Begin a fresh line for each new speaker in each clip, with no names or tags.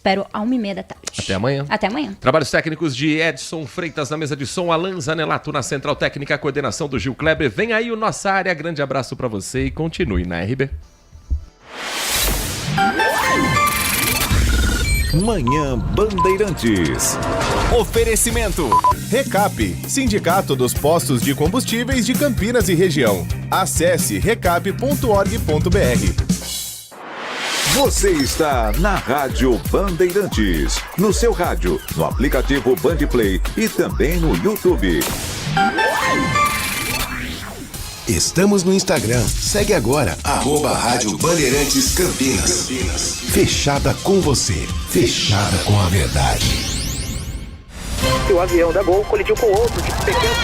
Espero a 1h30 da tarde.
Até amanhã.
Até amanhã.
Trabalhos técnicos de Edson Freitas na mesa de som, Alan Zanelato na central técnica, a coordenação do Gil Kleber. Vem aí o Nossa Área. Grande abraço pra você e continue na RB.
Manhã Bandeirantes. Oferecimento. Recap, Sindicato dos Postos de Combustíveis de Campinas e Região. Acesse recap.org.br. Você está na Rádio Bandeirantes. No seu rádio, no aplicativo Bandplay e também no YouTube.
Estamos no Instagram. Segue agora, @Rádio Bandeirantes Campinas. Fechada com você. Fechada com a verdade.
O avião da Gol colidiu com outro de pequeno.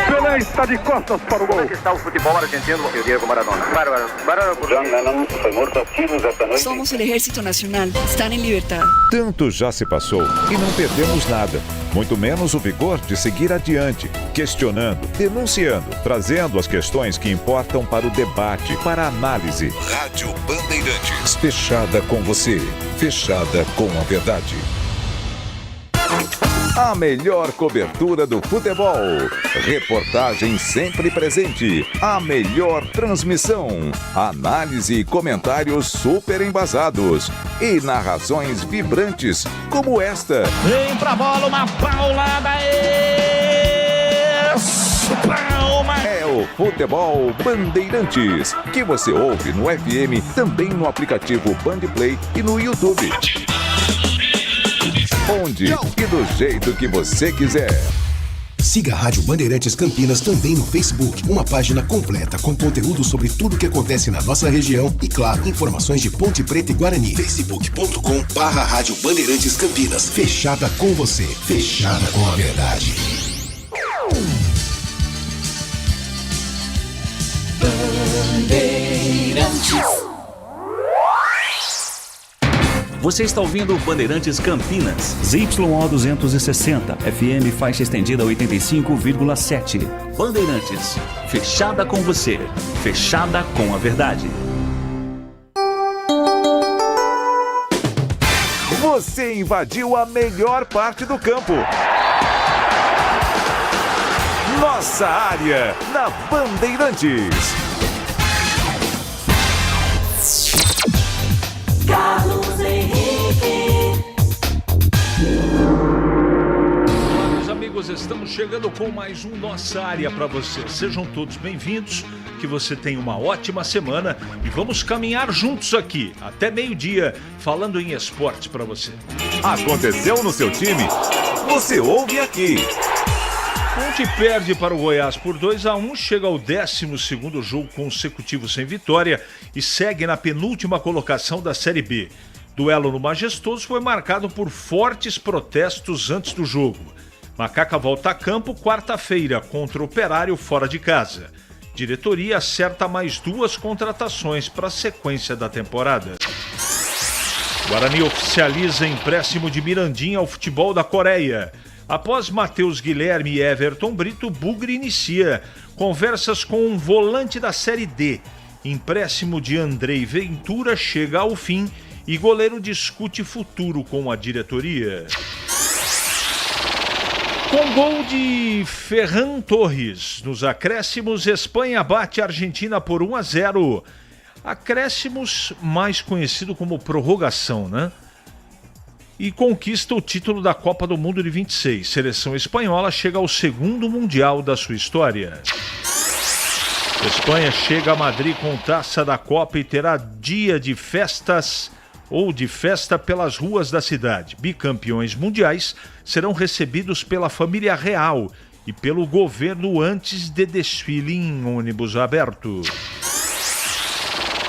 Pelé está de costas para o gol.
Como é que está o futebol argentino e o Diego Maradona? Bárbaro.
John Lennon foi morto a tiros esta noite.
Somos o Ejército Nacional. Estão em liberdade.
Tanto já se passou e não perdemos nada. Muito menos o vigor de seguir adiante, questionando, denunciando, trazendo as questões que importam para o debate, para a análise. Rádio Bandeirantes. Fechada com você. Fechada com a verdade. A melhor cobertura do futebol. Reportagem sempre presente. A melhor transmissão. Análise e comentários super embasados. E narrações vibrantes, como esta.
Vem pra bola, uma paulada. Palma.
É o Futebol Bandeirantes, que você ouve no FM, também no aplicativo Bandplay e no YouTube. Onde e do jeito que você quiser.
Siga a Rádio Bandeirantes Campinas também no Facebook. Uma página completa com conteúdo sobre tudo que acontece na nossa região e, claro, informações de Ponte Preta e Guarani. facebook.com/Rádio Bandeirantes Campinas. Fechada com você. Fechada com a verdade.
Bandeirantes. Você está ouvindo Bandeirantes Campinas.
ZYO 260, FM faixa estendida 85,7.
Bandeirantes, fechada com você, fechada com a verdade.
Você invadiu a melhor parte do campo. Nossa Área, na Bandeirantes.
Carlos Henrique.
Olá, meus amigos, estamos chegando com mais um Nossa Área para você. Sejam todos bem-vindos, que você tenha uma ótima semana e vamos caminhar juntos aqui, até meio-dia, falando em esportes para você.
Aconteceu no seu time? Você ouve aqui.
Ponte perde para o Goiás por 2-1, chega ao 12º jogo consecutivo sem vitória e segue na penúltima colocação da Série B. Duelo no Majestoso foi marcado por fortes protestos antes do jogo. Macaca volta a campo quarta-feira contra o Operário fora de casa. Diretoria acerta mais 2 contratações para a sequência da temporada. Guarani oficializa empréstimo de Mirandinha ao futebol da Coreia. Após Matheus Guilherme e Everton Brito, Bugre inicia conversas com um volante da Série D. Empréstimo de Andrei Ventura chega ao fim e goleiro discute futuro com a diretoria. Com gol de Ferran Torres, nos acréscimos, Espanha bate a Argentina por 1-0. Acréscimos mais conhecido como prorrogação, né? E conquista o título da Copa do Mundo de 26. Seleção espanhola chega ao 2º Mundial da sua história. Espanha chega a Madrid com taça da Copa e terá dia de festas ou de festa pelas ruas da cidade. Bicampeões mundiais serão recebidos pela família real e pelo governo antes de desfile em ônibus aberto.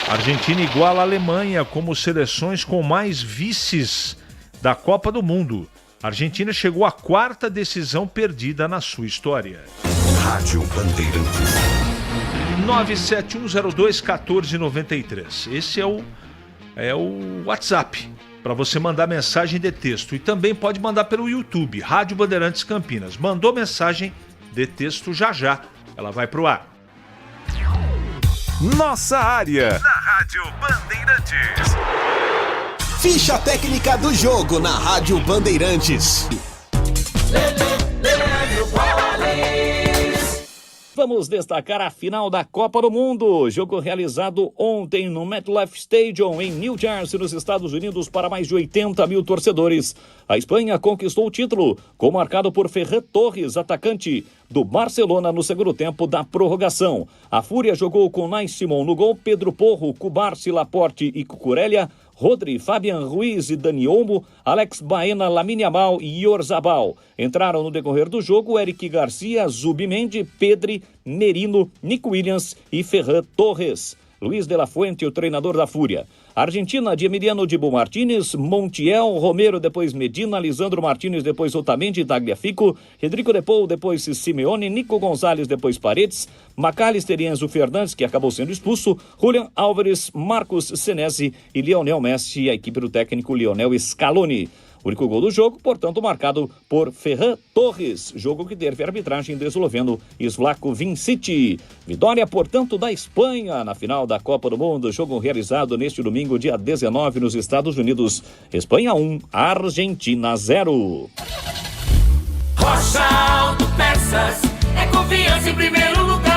Argentina iguala a Alemanha como seleções com mais vices da Copa do Mundo. A Argentina chegou à 4ª decisão perdida na sua história.
Rádio Bandeirantes.
971021493. Esse é o WhatsApp para você mandar mensagem de texto. E também pode mandar pelo YouTube, Rádio Bandeirantes Campinas. Mandou mensagem de texto, já ela vai pro ar.
Nossa Área, na Rádio Bandeirantes.
Ficha técnica do jogo na Rádio Bandeirantes.
Vamos destacar a final da Copa do Mundo. Jogo realizado ontem no MetLife Stadium, em New Jersey, nos Estados Unidos, para mais de 80 mil torcedores. A Espanha conquistou o título, gol marcado por Ferran Torres, atacante do Barcelona, no segundo tempo da prorrogação. A Fúria jogou com Nai Simon no gol, Pedro Porro, Cubarsí, Laporte e Cucurella, Rodri, Fabian Ruiz e Dani Olmo, Alex Baena, Lamine Yamal e Oyarzabal. Entraram no decorrer do jogo Eric Garcia, Zubimendi, Pedri, Merino, Nico Williams e Ferran Torres. Luiz de la Fuente, o treinador da Fúria. Argentina, de Emiliano Dibu Martínez, Montiel, Romero, depois Medina, Lisandro Martínez, depois Otamendi, Tagliafico, Rodrigo de Paul, depois Simeone, Nico Gonzalez, depois Paredes, McAllister e Enzo Fernandes, que acabou sendo expulso, Julian Álvares, Marcos Senesi e Lionel Messi, a equipe do técnico Lionel Scaloni. O único gol do jogo, portanto, marcado por Ferran Torres. Jogo que teve arbitragem de esloveno Slavko Vincic. Vitória, portanto, da Espanha na final da Copa do Mundo. Jogo realizado neste domingo, dia 19, nos Estados Unidos. Espanha 1, Argentina 0.
Rocha Auto Peças é confiança em primeiro lugar.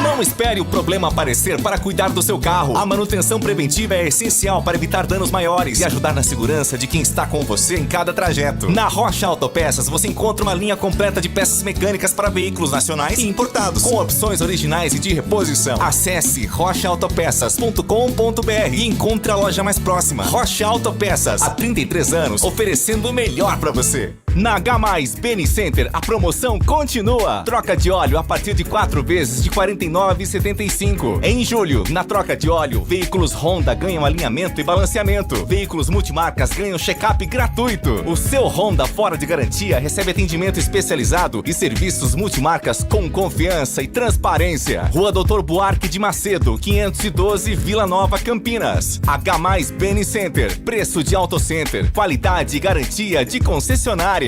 Não espere o problema aparecer para cuidar do seu carro. A manutenção preventiva é essencial para evitar danos maiores e ajudar na segurança de quem está com você em cada trajeto. Na Rocha Autopeças você encontra uma linha completa de peças mecânicas para veículos nacionais e importados, com opções originais e de reposição. Acesse rochaautopeças.com.br e encontre a loja mais próxima. Rocha Autopeças, há 33 anos, oferecendo o melhor para você. Na H+ Beni Center, a promoção continua. Troca de óleo a partir de 4 vezes de R$ 49,75. Em julho, na troca de óleo, veículos Honda ganham alinhamento e balanceamento. Veículos multimarcas ganham check-up gratuito. O seu Honda fora de garantia recebe atendimento especializado e serviços multimarcas com confiança e transparência. Rua Doutor Buarque de Macedo, 512, Vila Nova, Campinas. H+ Beni Center, preço de Auto Center, qualidade e garantia de concessionária.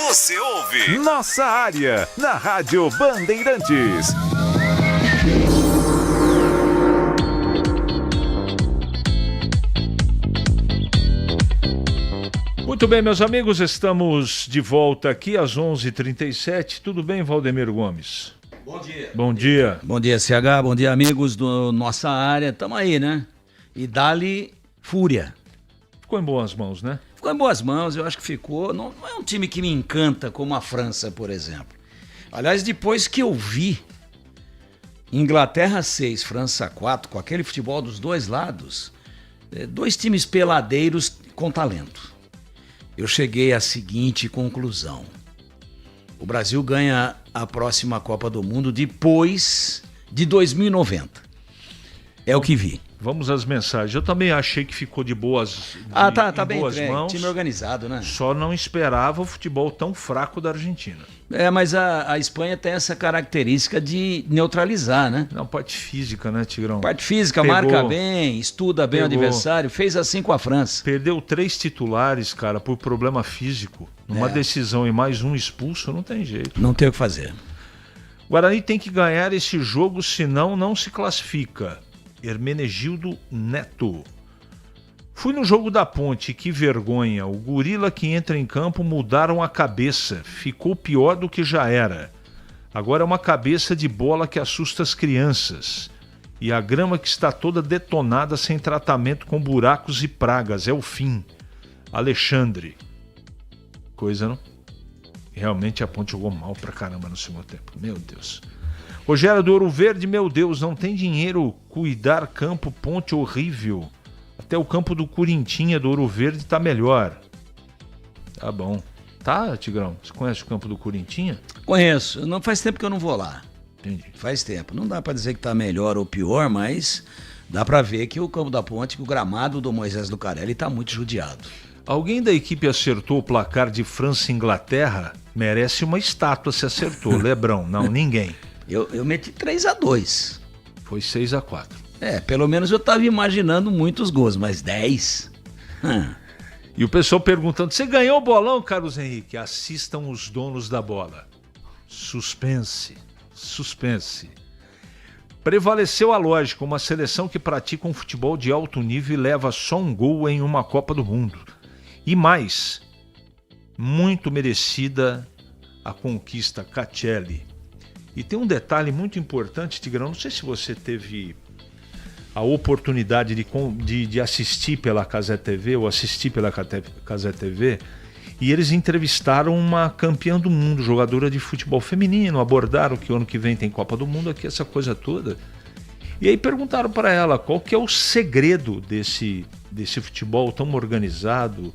Você ouve Nossa Área, na Rádio Bandeirantes.
Muito bem, meus amigos, estamos de volta aqui às 11h37. Tudo bem, Valdemiro Gomes?
Bom dia.
Bom dia.
Bom dia, CH. Bom dia, amigos do Nossa Área. Tamo aí, né? E dá-lhe Fúria.
Ficou em boas mãos, né?
Ficou em boas mãos, eu acho que ficou. Não é um time que me encanta como a França, por exemplo. Aliás, depois que eu vi Inglaterra 6, França 4, com aquele futebol dos dois lados, dois times peladeiros com talento, eu cheguei à seguinte conclusão: o Brasil ganha a próxima Copa do Mundo depois de 2090. É o que vi.
Vamos às mensagens. Eu também achei que ficou de boas
tá bem
boas mãos.
Time organizado, né?
Só não esperava o futebol tão fraco da Argentina.
Mas a Espanha tem essa característica de neutralizar, né?
Não, parte física, né, Tigrão?
Parte física, marca bem, estuda bem o adversário, fez assim com a França.
Perdeu 3 titulares, cara, por problema físico. Numa decisão e mais um expulso, não tem jeito.
Não tem o que fazer.
O Guarani tem que ganhar esse jogo, senão não se classifica. Hermenegildo Neto. Fui no jogo da Ponte, que vergonha. O gorila que entra em campo mudaram a cabeça. Ficou pior do que já era. Agora é uma cabeça de bola que assusta as crianças. E a grama que está toda detonada sem tratamento com buracos e pragas. É o fim. Alexandre. Coisa, não? Realmente a Ponte jogou mal pra caramba no segundo tempo. Meu Deus. Rogério do Ouro Verde, meu Deus, não tem dinheiro cuidar campo, Ponte horrível. Até o campo do Corintinha do Ouro Verde tá melhor. Tá bom. Tá, Tigrão? Você conhece o campo do Corintinha?
Conheço. Não faz tempo que eu não vou lá.
Entendi.
Faz tempo. Não dá pra dizer que tá melhor ou pior, mas dá pra ver que o campo da Ponte, que o gramado do Moisés Lucarelli tá muito judiado.
Alguém da equipe acertou o placar de França e Inglaterra? Merece uma estátua se acertou. Lebrão. Não, ninguém.
Eu meti 3-2.
Foi 6-4.
Pelo menos eu tava imaginando muitos gols, mas 10?
E o pessoal perguntando, você ganhou o bolão, Carlos Henrique? Assistam os donos da bola. Suspense. Prevaleceu a lógica, uma seleção que pratica um futebol de alto nível e leva só um gol em uma Copa do Mundo. E mais, muito merecida a conquista Caccielli. E tem um detalhe muito importante, Tigrão, não sei se você teve a oportunidade de assistir pela Casé TV ou assistir pela Casé TV, e eles entrevistaram uma campeã do mundo, jogadora de futebol feminino, abordaram que o ano que vem tem Copa do Mundo aqui, essa coisa toda. E aí perguntaram para ela qual que é o segredo desse futebol tão organizado.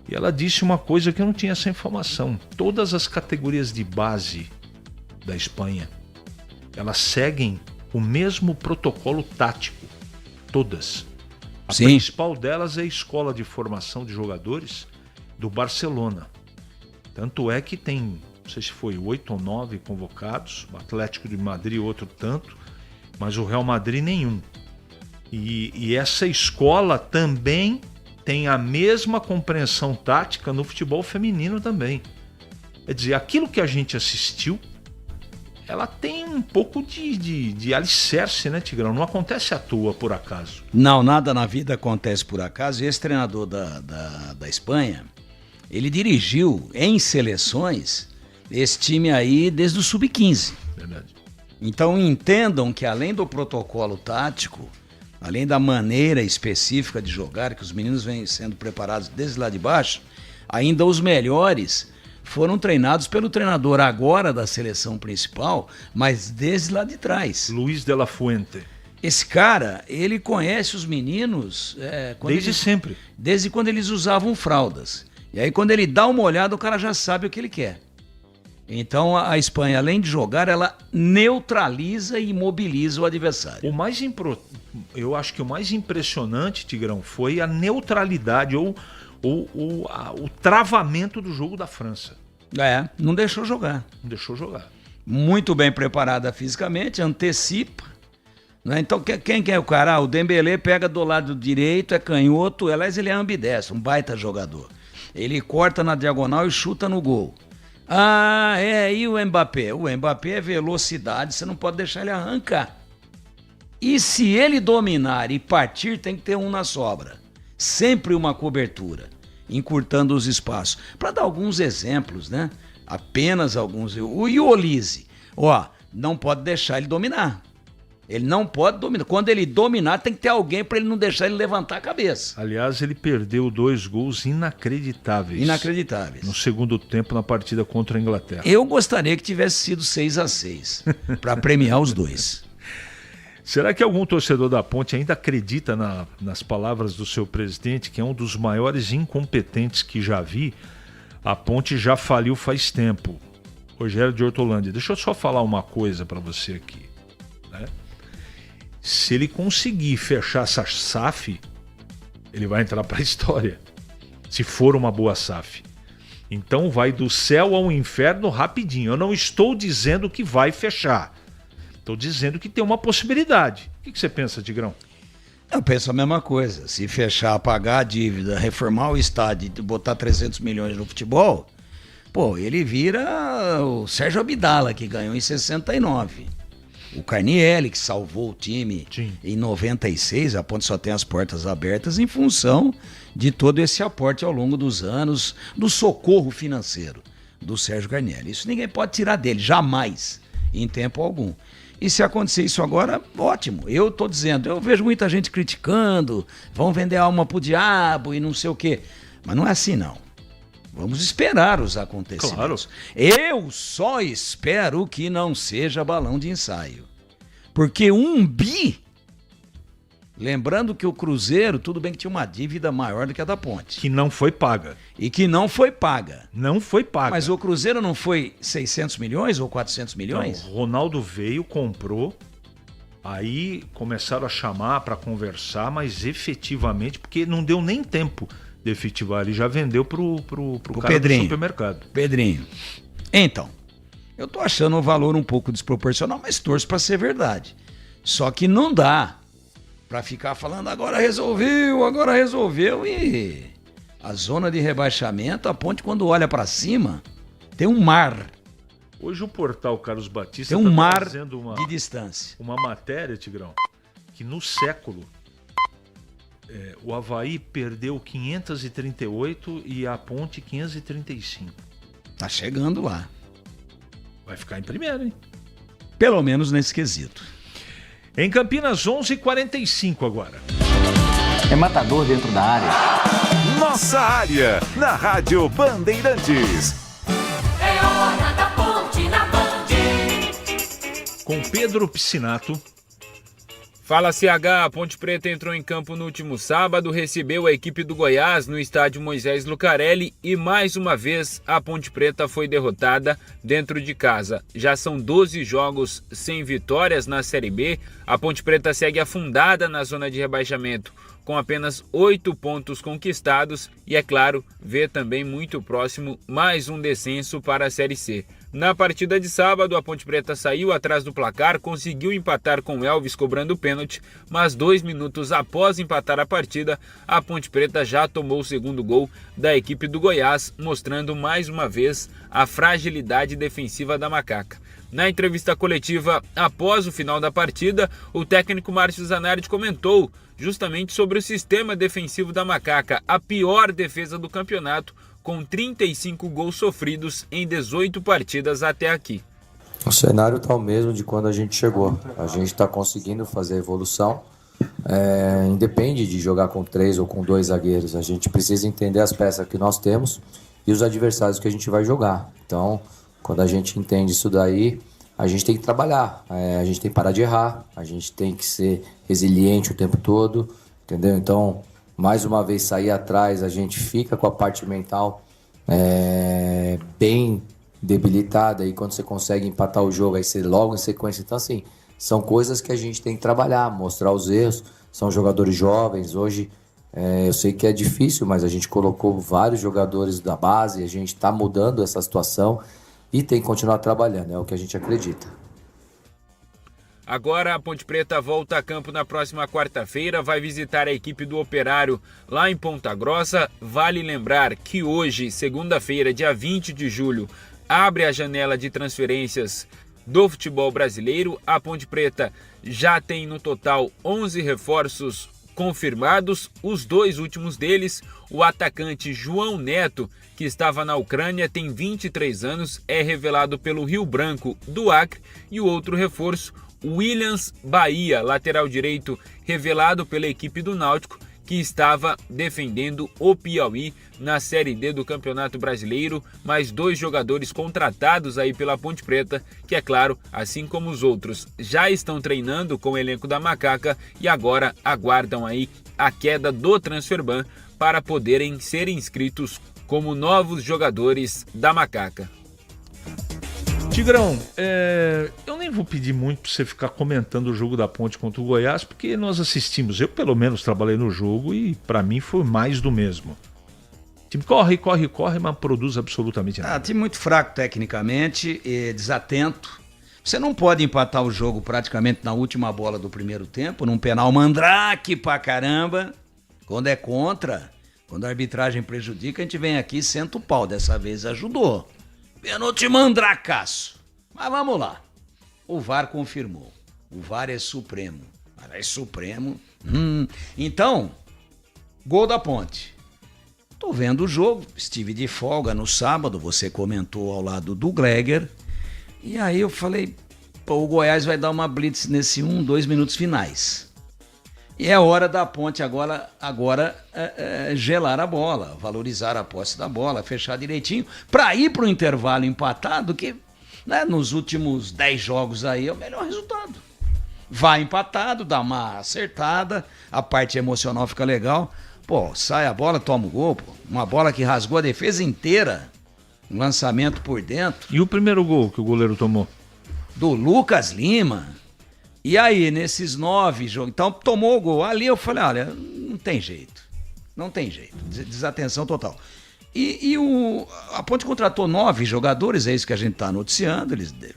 E ela disse uma coisa que eu não tinha essa informação. Todas as categorias de base da Espanha, elas seguem o mesmo protocolo tático. Todas. A principal delas é a escola de formação de jogadores do Barcelona. Tanto é que tem, não sei se foi 8 ou 9 convocados, o Atlético de Madrid outro tanto, mas o Real Madrid nenhum. E essa escola também tem a mesma compreensão tática no futebol feminino também. Quer dizer, aquilo que a gente assistiu, ela tem um pouco de alicerce, né, Tigrão? Não acontece à toa, por acaso.
Não, nada na vida acontece por acaso. E esse treinador da Espanha, ele dirigiu em seleções esse time aí desde o Sub-15.
Verdade.
Então entendam que além do protocolo tático, além da maneira específica de jogar, que os meninos vêm sendo preparados desde lá de baixo, ainda os melhores foram treinados pelo treinador agora da seleção principal, mas desde lá de trás.
Luiz de la Fuente.
Esse cara, ele conhece os meninos...
sempre.
Desde quando eles usavam fraldas. E aí quando ele dá uma olhada, o cara já sabe o que ele quer. Então a Espanha, além de jogar, ela neutraliza e imobiliza o adversário.
Eu acho que o mais impressionante, Tigrão, foi a neutralidade ou o travamento do jogo da França.
Não deixou jogar.
Não deixou jogar.
Muito bem preparada fisicamente, antecipa. Né? Então quem é o cara? O Dembélé pega do lado direito, é canhoto, aliás ele é ambidestro, um baita jogador. Ele corta na diagonal e chuta no gol. E o Mbappé? O Mbappé é velocidade, você não pode deixar ele arrancar. E se ele dominar e partir, tem que ter um na sobra. Sempre uma cobertura, encurtando os espaços. Para dar alguns exemplos, né? Apenas alguns. O Olise, não pode deixar ele dominar. Ele não pode dominar. Quando ele dominar, tem que ter alguém para ele não deixar ele levantar a cabeça.
Aliás, ele perdeu 2 gols inacreditáveis. No segundo tempo, na partida contra a Inglaterra.
Eu gostaria que tivesse sido 6-6, para premiar os dois.
Será que algum torcedor da Ponte ainda acredita nas palavras do seu presidente, que é um dos maiores incompetentes que já vi? A Ponte já faliu faz tempo. Rogério de Hortolândia. Deixa eu só falar uma coisa para você aqui. Né? Se ele conseguir fechar essa SAF, ele vai entrar para a história. Se for uma boa SAF. Então vai do céu ao inferno rapidinho. Eu não estou dizendo que vai fechar. Estou dizendo que tem uma possibilidade. O que você pensa, Tigrão?
Eu penso a mesma coisa. Se fechar, pagar a dívida, reformar o estádio e botar 300 milhões no futebol, ele vira o Sérgio Abdala, que ganhou em 69. O Carnielli, que salvou o time em 96, a Ponte só tem as portas abertas em função de todo esse aporte ao longo dos anos, do socorro financeiro do Sérgio Carnielli. Isso ninguém pode tirar dele, jamais, em tempo algum. E se acontecer isso agora, ótimo. Eu estou dizendo, eu vejo muita gente criticando, vão vender a alma pro diabo e não sei o quê. Mas não é assim, não. Vamos esperar os acontecimentos. Claro. Eu só espero que não seja balão de ensaio. Porque 1 bi... Lembrando que o Cruzeiro, tudo bem que tinha uma dívida maior do que a da Ponte.
Que não foi paga.
E que não foi paga.
Não foi paga.
Mas o Cruzeiro não foi 600 milhões ou 400 milhões?
Não, o Ronaldo veio, comprou, aí começaram a chamar para conversar, mas efetivamente, porque não deu nem tempo de efetivar, ele já vendeu pro cara
Pedrinho,
do supermercado.
Pedrinho. Então, eu tô achando o valor um pouco desproporcional, mas torço para ser verdade. Só que não dá para ficar falando agora resolveu e a zona de rebaixamento, a Ponte quando olha para cima tem um mar.
Hoje o portal Carlos Batista
tem um mar
fazendo
de distância.
Uma matéria, Tigrão, que no século o Avaí perdeu 538 e a Ponte 535.
Tá chegando lá.
Vai ficar em primeiro, hein?
Pelo menos nesse quesito.
Em Campinas, 11h45 agora.
É matador dentro da área.
Nossa área, na Rádio Bandeirantes.
É hora da Ponte na Band.
Com Pedro Piscinato.
Fala CH, a Ponte Preta entrou em campo no último sábado, recebeu a equipe do Goiás no estádio Moisés Lucarelli e mais uma vez a Ponte Preta foi derrotada dentro de casa. Já são 12 jogos sem vitórias na Série B, a Ponte Preta segue afundada na zona de rebaixamento com apenas 8 pontos conquistados e, é claro, vê também muito próximo mais um descenso para a Série C. Na partida de sábado, a Ponte Preta saiu atrás do placar, conseguiu empatar com o Elvis cobrando pênalti, mas 2 minutos após empatar a partida, a Ponte Preta já tomou o segundo gol da equipe do Goiás, mostrando mais uma vez a fragilidade defensiva da Macaca. Na entrevista coletiva após o final da partida, o técnico Márcio Zanardi comentou justamente sobre o sistema defensivo da Macaca, a pior defesa do campeonato, com 35 gols sofridos em 18 partidas até aqui.
O cenário está o mesmo de quando a gente chegou. A gente está conseguindo fazer a evolução. Independe de jogar com 3 ou com 2 zagueiros. A gente precisa entender as peças que nós temos e os adversários que a gente vai jogar. Então, quando a gente entende isso daí, a gente tem que trabalhar. A gente tem que parar de errar. A gente tem que ser resiliente o tempo todo. Entendeu? Então, mais uma vez sair atrás, a gente fica com a parte mental bem debilitada, e quando você consegue empatar o jogo, aí você logo em sequência. Então, assim, são coisas que a gente tem que trabalhar, mostrar os erros. São jogadores jovens. Hoje, eu sei que é difícil, mas a gente colocou vários jogadores da base, a gente está mudando essa situação e tem que continuar trabalhando, é o que a gente acredita.
Agora a Ponte Preta volta a campo na próxima quarta-feira, vai visitar a equipe do Operário lá em Ponta Grossa. Vale lembrar que hoje, segunda-feira, dia 20 de julho, abre a janela de transferências do futebol brasileiro. A Ponte Preta já tem no total 11 reforços confirmados, os 2 últimos deles, o atacante João Neto, que estava na Ucrânia, tem 23 anos, é revelado pelo Rio Branco do Acre, e o outro reforço, Williams Bahia, lateral direito, revelado pela equipe do Náutico, que estava defendendo o Piauí na Série D do Campeonato Brasileiro. Mais 2 jogadores contratados aí pela Ponte Preta, que, é claro, assim como os outros, já estão treinando com o elenco da Macaca e agora aguardam aí a queda do Transferban para poderem ser inscritos como novos jogadores da Macaca.
Tigrão, eu nem vou pedir muito para você ficar comentando o jogo da Ponte contra o Goiás, porque nós assistimos, eu pelo menos trabalhei no jogo e para mim foi mais do mesmo. O time corre, mas produz absolutamente nada.
Time muito fraco tecnicamente, desatento. Você não pode empatar o jogo praticamente na última bola do primeiro tempo, num penal mandrake pra caramba. Quando é contra, quando a arbitragem prejudica, a gente vem aqui e senta o pau. Dessa vez ajudou. Pênalti mandracaço. Mas vamos lá. O VAR confirmou. O VAR é supremo. Mas é supremo. Então, gol da Ponte. Tô vendo o jogo. Estive de folga no sábado. Você comentou ao lado do Gleger. E aí eu falei, o Goiás vai dar uma blitz nesse 2 minutos finais. E é hora da Ponte agora gelar a bola, valorizar a posse da bola, fechar direitinho, para ir para o intervalo empatado, que nos últimos 10 jogos aí é o melhor resultado. Vai empatado, dá uma acertada, a parte emocional fica legal. Sai a bola, toma o gol, uma bola que rasgou a defesa inteira, um lançamento por dentro.
E o primeiro gol que o goleiro tomou?
Do Lucas Lima. E aí, nesses 9 jogos, então tomou o gol. Ali eu falei, olha, não tem jeito. Desatenção total. E a Ponte contratou 9 jogadores, é isso que a gente está noticiando. Eles estão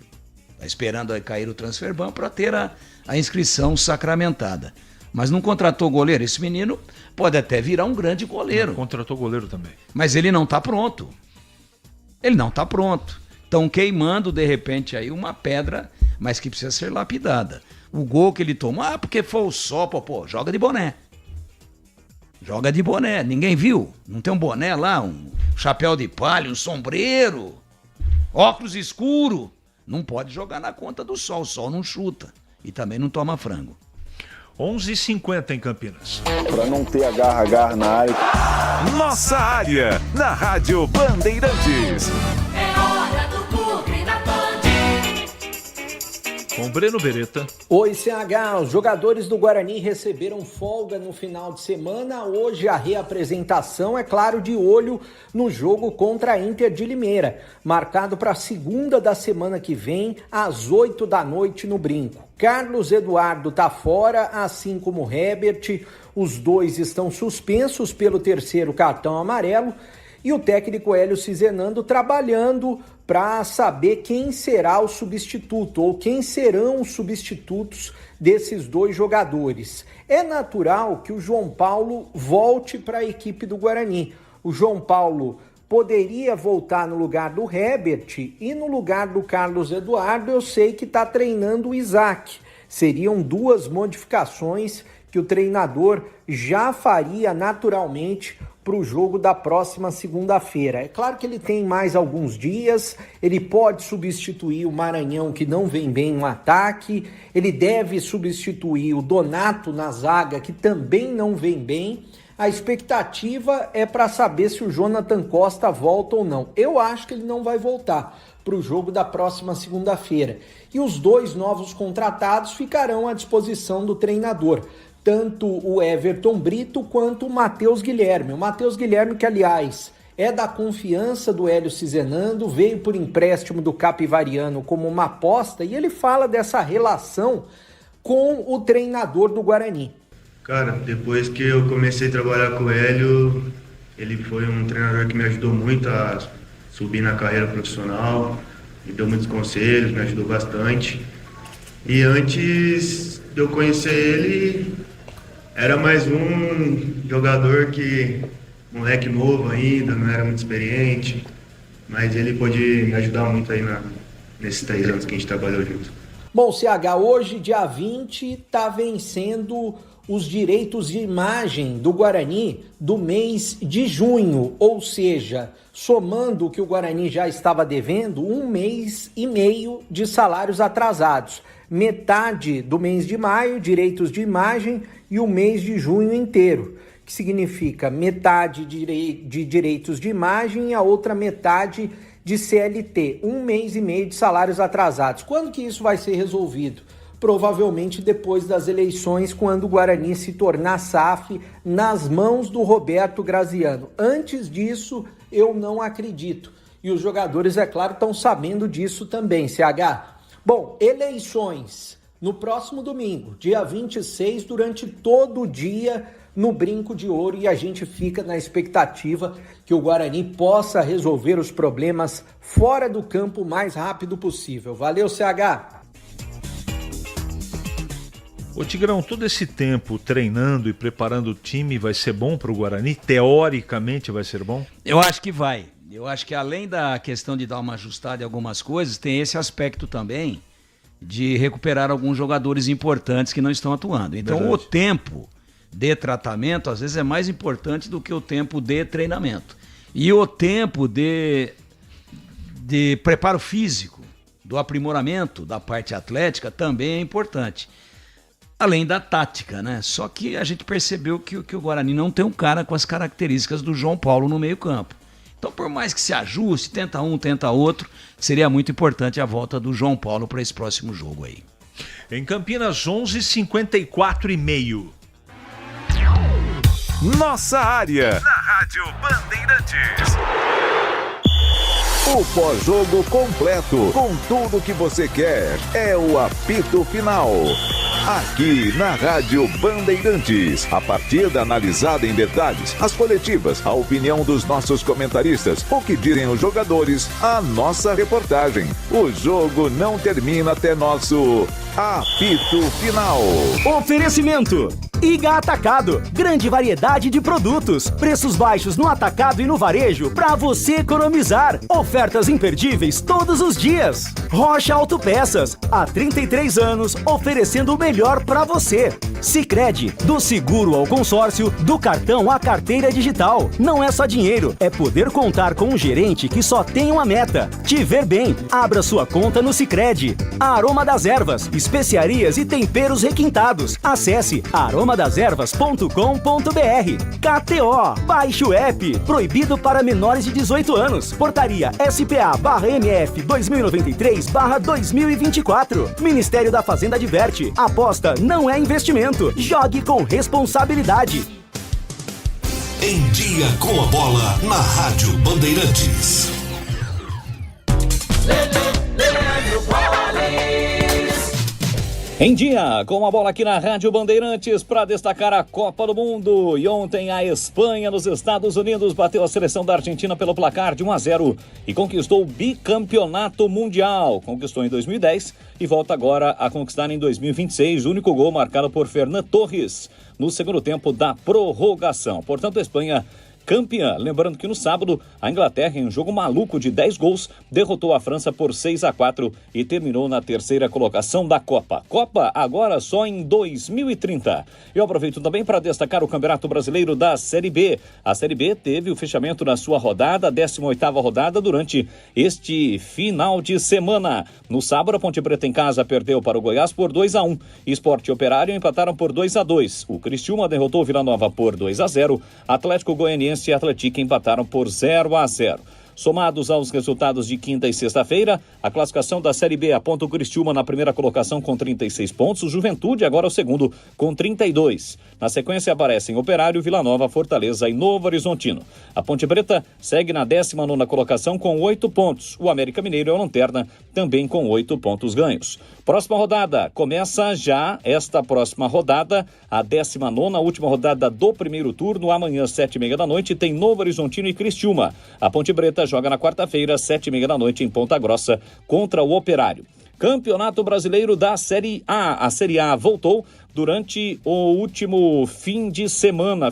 esperando aí cair o Transferban para ter a inscrição sacramentada. Mas não contratou goleiro. Esse menino pode até virar um grande goleiro.
Não, contratou goleiro também.
Mas ele não está pronto. estão queimando, de repente, aí uma pedra, mas que precisa ser lapidada. O gol que ele tomou, porque foi o sol, pô, joga de boné. Joga de boné, ninguém viu? Não tem um boné lá, um chapéu de palha, um sombreiro, óculos escuro. Não pode jogar na conta do sol, o sol não chuta e também não toma frango.
11h50 em Campinas.
Para não ter agarra na área.
Nossa área, na Rádio Bandeirantes.
É hora do Bugre da Band.
Com Breno Beretta.
Oi, CH. Os jogadores do Guarani receberam folga no final de semana. Hoje a reapresentação, é claro, de olho no jogo contra a Inter de Limeira, marcado para a segunda da semana que vem, às 8 da noite no Brinco. Carlos Eduardo tá fora, assim como o Herbert. Os dois estão suspensos pelo terceiro cartão amarelo. E o técnico Hélio Cizenando trabalhando para saber quem será o substituto ou quem serão os substitutos desses dois jogadores. É natural que o João Paulo volte para a equipe do Guarani. O João Paulo poderia voltar no lugar do Herbert e no lugar do Carlos Eduardo eu sei que está treinando o Isaac. Seriam duas modificações que o treinador já faria naturalmente para o jogo da próxima segunda-feira. É claro que ele tem mais alguns dias, ele pode substituir o Maranhão, que não vem bem no ataque, ele deve substituir o Donato na zaga, que também não vem bem. A expectativa é para saber se o Jonathan Costa volta ou não. Eu acho que ele não vai voltar para o jogo da próxima segunda-feira. E os dois novos contratados ficarão à disposição do treinador. Tanto o Everton Brito quanto o Matheus Guilherme. O Matheus Guilherme, que aliás é da confiança do Hélio Cizenando, veio por empréstimo do Capivariano como uma aposta e ele fala dessa relação com o treinador do Guarani.
Cara, depois que eu comecei a trabalhar com o Hélio, ele foi um treinador que me ajudou muito a subir na carreira profissional, me deu muitos conselhos, me ajudou bastante. E antes de eu conhecer ele, era mais um jogador que, moleque novo ainda, não era muito experiente, mas ele pôde me ajudar muito aí nesses 3 anos que a gente trabalhou junto.
Bom, CH, hoje, dia 20, está vencendo os direitos de imagem do Guarani do mês de junho, ou seja, somando o que o Guarani já estava devendo, 1 mês e meio de salários atrasados. Metade do mês de maio, direitos de imagem, e o mês de junho inteiro, que significa metade de direitos de imagem e a outra metade de CLT, 1 mês e meio de salários atrasados. Quando que isso vai ser resolvido? Provavelmente depois das eleições, quando o Guarani se tornar SAF nas mãos do Roberto Graziano. Antes disso, eu não acredito. E os jogadores, é claro, estão sabendo disso também, CH. Bom, eleições no próximo domingo, dia 26, durante todo o dia no Brinco de Ouro, e a gente fica na expectativa que o Guarani possa resolver os problemas fora do campo o mais rápido possível. Valeu, CH!
Ô Tigrão, todo esse tempo treinando e preparando o time vai ser bom para o Guarani? Teoricamente vai ser bom?
Eu acho que vai. Eu acho que além da questão de dar uma ajustada em algumas coisas, tem esse aspecto também de recuperar alguns jogadores importantes que não estão atuando. Então, verdade, o tempo de tratamento, às vezes, é mais importante do que o tempo de treinamento. E o tempo de preparo físico, do aprimoramento da parte atlética, também é importante. Além da tática, né? Só que a gente percebeu que o Guarani não tem um cara com as características do João Paulo no meio-campo. Então, por mais que se ajuste, tenta um, tenta outro, seria muito importante a volta do João Paulo para esse próximo jogo aí.
Em Campinas, 11h54h30.
Nossa área, na Rádio Bandeirantes. O pós-jogo completo, com tudo que você quer, é o apito final. Aqui na Rádio Bandeirantes, a partida analisada em detalhes, as coletivas, a opinião dos nossos comentaristas, o que dizem os jogadores, a nossa reportagem. O jogo não termina até nosso apito final.
Oferecimento: Iga Atacado, grande variedade de produtos, preços baixos no atacado e no varejo para você economizar. Ofertas imperdíveis todos os dias. Rocha Autopeças, há 33 anos oferecendo o melhor para você. Sicredi, do seguro ao consórcio, do cartão à carteira digital. Não é só dinheiro, é poder contar com um gerente que só tem uma meta: te ver bem. Abra sua conta no Sicredi. Aroma das Ervas, especiarias e temperos requintados. Acesse aromadeservas.com.br. KTO, baixe o app. Proibido para menores de 18 anos. Portaria SPA/MF 2023/2024. Ministério da Fazenda adverte: aposta não é investimento. Jogue com responsabilidade.
Em Dia com a Bola, na Rádio Bandeirantes.
Em Dia com a Bola aqui na Rádio Bandeirantes para destacar a Copa do Mundo. E ontem a Espanha nos Estados Unidos bateu a seleção da Argentina pelo placar de 1-0 e conquistou o bicampeonato mundial. Conquistou em 2010 e volta agora a conquistar em 2026. O único gol marcado por Fernan Torres no segundo tempo da prorrogação. Portanto, a Espanha campeã. Lembrando que no sábado, a Inglaterra, em um jogo maluco de 10 gols, derrotou a França por 6-4 e terminou na terceira colocação da Copa. Copa agora só em 2030. Eu aproveito também para destacar o Campeonato Brasileiro da Série B. A Série B teve o fechamento na sua rodada, a 18ª rodada, durante este final de semana. No sábado, a Ponte Preta em casa perdeu para o Goiás por 2-1. Sport e Operário empataram por 2-2. O Criciúma derrotou o Vila Nova por 2-0. Atlético Goianiense e Atlético empataram por 0-0. Somados aos resultados de quinta e sexta-feira, a classificação da Série B aponta o Criciúma na primeira colocação com 36 pontos, o Juventude agora o segundo com 32. Na sequência aparecem Operário, Vila Nova, Fortaleza e Novo Horizontino. A Ponte Preta segue na 19ª colocação com 8 pontos. O América Mineiro é o lanterna, também com 8 pontos ganhos. Próxima rodada, começa já esta próxima rodada, a 19ª, última rodada do primeiro turno. Amanhã, 7h30 da noite, tem Novo Horizontino e Criciúma. A Ponte Preta joga na quarta-feira, 7h30 da noite, em Ponta Grossa, contra o Operário. Campeonato Brasileiro da Série A. A Série A voltou durante o último final de semana,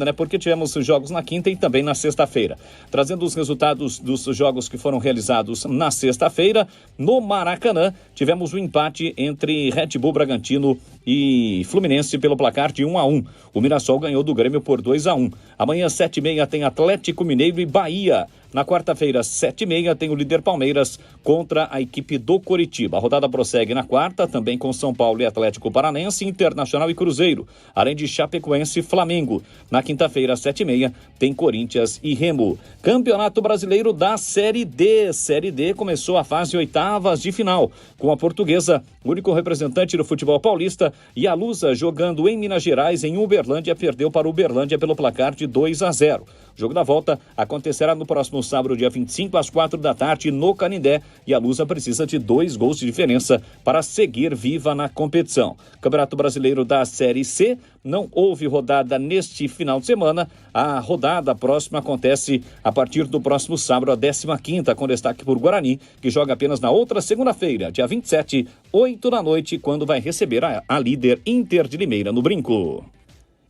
né? Porque tivemos jogos na quinta e também na sexta-feira. Trazendo os resultados dos jogos que foram realizados na sexta-feira, no Maracanã, tivemos um empate entre Red Bull Bragantino e Fluminense pelo placar de 1-1. O Mirassol ganhou do Grêmio por 2-1. Amanhã, 7h30, tem Atlético Mineiro e Bahia. Na quarta-feira, 7h30, tem o líder Palmeiras contra a equipe do Coritiba. A rodada prossegue na quarta, também com São Paulo e Atlético Paranense, Internacional e Cruzeiro, além de Chapecoense e Flamengo. Na quinta-feira, 7h30, tem Corinthians e Remo. Campeonato Brasileiro da Série D. Série D começou a fase oitavas de final, com a Portuguesa, único representante do futebol paulista, e a Lusa jogando em Minas Gerais, em Uberlândia, perdeu para o Uberlândia pelo placar de 2-0. O jogo da volta acontecerá no próximo sábado, dia 25, às 4 da tarde, no Canindé, e a Lusa precisa de 2 gols de diferença para seguir viva na competição. Campeonato Brasileiro da Série C, não houve rodada neste final de semana. A rodada próxima acontece a partir do próximo sábado, a 15ª, com destaque por Guarani, que joga apenas na outra segunda-feira, dia 27, 8 da noite, quando vai receber a líder Inter de Limeira no Brinco.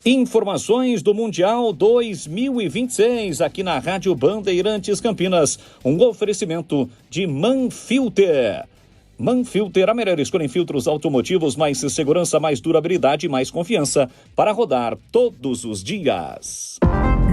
Informações do Mundial 2026, aqui na Rádio Bandeirantes Campinas. Um oferecimento de Manfilter. Manfilter, a melhor escolha em filtros automotivos, mais segurança, mais durabilidade, mais confiança para rodar todos os dias.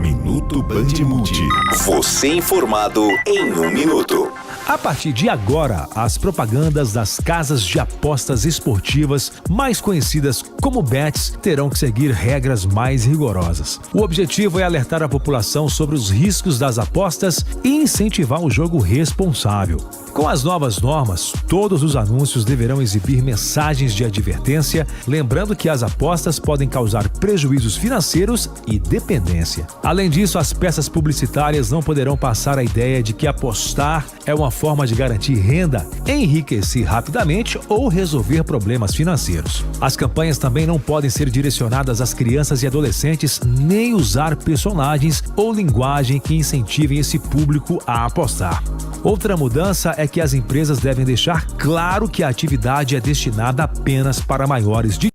Minuto Bandmude. Você informado em 1 minuto.
A partir de agora, as propagandas das casas de apostas esportivas, mais conhecidas como bets, terão que seguir regras mais rigorosas. O objetivo é alertar a população sobre os riscos das apostas e incentivar o jogo responsável. Com as novas normas, todos os anúncios deverão exibir mensagens de advertência, lembrando que as apostas podem causar prejuízos financeiros e dependência. Além disso, as peças publicitárias não poderão passar a ideia de que apostar é uma forma de garantir renda, enriquecer rapidamente ou resolver problemas financeiros. As campanhas também não podem ser direcionadas às crianças e adolescentes, nem usar personagens ou linguagem que incentivem esse público a apostar. Outra mudança é que as empresas devem deixar claro que a atividade é destinada apenas para maiores de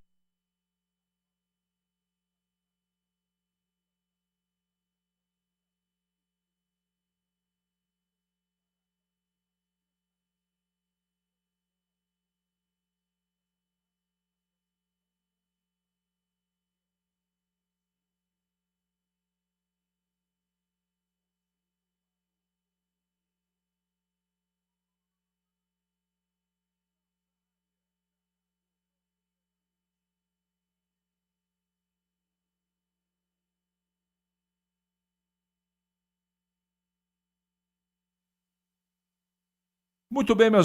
Muito bem, meus